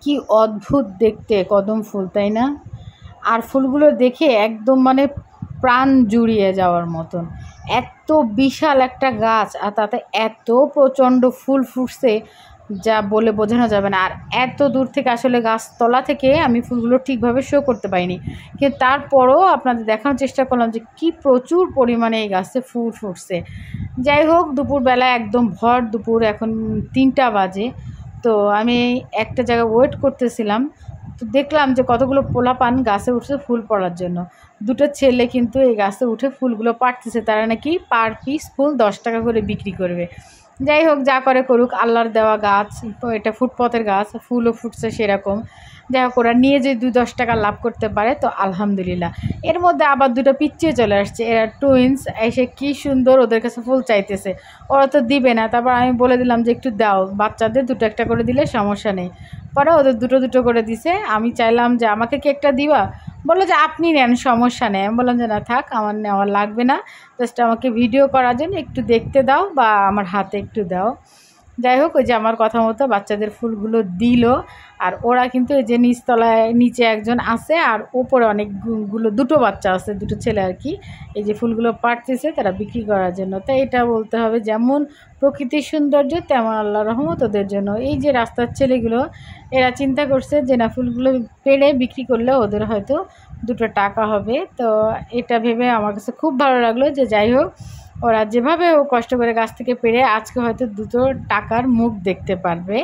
কি অদ্ভুত দেখতে কদম ফুল, তাই না? আর ফুলগুলো দেখে একদম মানে প্রাণ জুড়িয়ে যাওয়ার মতন। এত বিশাল একটা গাছ আর তাতে এত প্রচণ্ড ফুল ফুটছে যা বলে বোঝানো যাবে না। আর এত দূর থেকে আসলে গাছতলা থেকে আমি ফুলগুলো ঠিকভাবে শো করতে পারিনি, কিন্তু তারপরও আপনাদের দেখানোর চেষ্টা করলাম যে কি প্রচুর পরিমাণে এই গাছে ফুল ফুটছে। যাই হোক, দুপুরবেলা একদম ভর দুপুর, এখন 3টা বাজে। তো আমি একটা জায়গায় ওয়েট করতেছিলাম, তো দেখলাম যে কতগুলো পোলাপান গাছে উঠছে ফুল পড়ার জন্য। দুটো ছেলে কিন্তু এই গাছে উঠে ফুলগুলো পাড়তেছে, তারা নাকি পার পিস ফুল 10 টাকা করে বিক্রি করবে। যাই হোক, যা করে করুক, আল্লাহর দেওয়া গাছ, এটা ফুটপথের গাছ, ফুলও ফুটছে সেরকম। যাই হোক, ওরা নিয়ে যদি 2-10 টাকা লাভ করতে পারে তো আলহামদুলিল্লাহ। এর মধ্যে আবার দুটো পিচ্চিয়ে চলে আসছে, এরা টুইন্স, এসে কি সুন্দর ওদের কাছে ফুল চাইতেছে। ওরা তো দিবে না, তারপর আমি বলে দিলাম যে একটু দাও, বাচ্চাদের 2 একটা করে দিলে সমস্যা নেই। পরে ওদের 2 করে দিছে। আমি চাইলাম যে আমাকে কি একটা দিবা, বললো যে আপনি নেন, সমস্যা নেই। আমি বললাম যে না থাক, আমার নেওয়া লাগবে না, জাস্ট আমাকে ভিডিও করার জন্য একটু দেখতে দাও বা আমার হাতে একটু দাও। যাই হোক, ওই যে আমার কথা মতো বাচ্চাদের ফুলগুলো দিল। আর ওরা কিন্তু এই যে নিচতলায় নিচে একজন আছে আর ওপরে অনেকগুলো 2 বাচ্চা আছে, 2 ছেলে আর কি, এই যে ফুলগুলো পাড়তেছে তারা বিক্রি করার জন্য। তাই এটা বলতে হবে, যেমন প্রকৃতির সৌন্দর্য তেমন আল্লাহর রহমত ওদের জন্য। এই যে রাস্তার ছেলেগুলো, এরা চিন্তা করছে যে না, ফুলগুলো পেড়ে বিক্রি করলে ওদের হয়তো 2 টাকা হবে। তো এটা ভেবে আমার কাছে খুব ভালো লাগলো যে যাই হোক, ওরা যেভাবে ও কষ্ট করে গাছ থেকে পেড়ে আজকে হয়তো 2 টাকার মুখ দেখতে পারবে।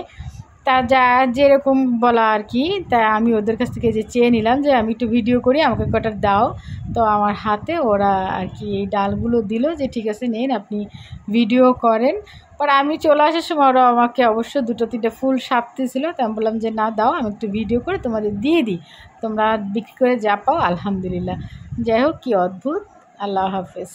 তা যা যেরকম বলা আর কি, তা আমি ওদের কাছ থেকে যে চেয়ে নিলাম যে আমি একটু ভিডিও করি, আমাকে কটা দাও। তো আমার হাতে ওরা আর কি এই ডালগুলো দিল যে ঠিক আছে নিন, আপনি ভিডিও করেন। পর আমি চলে আসার সময় ওরা আমাকে অবশ্য 2-3টে ফুল সাপতেছিল, তো আমি বললাম যে না দাও, আমি একটু ভিডিও করে তোমাদের দিয়ে দিই, তোমরা বিক্রি করে যা পাও আলহামদুলিল্লাহ। যাই হোক, কী অদ্ভুত। আল্লাহ হাফেজ।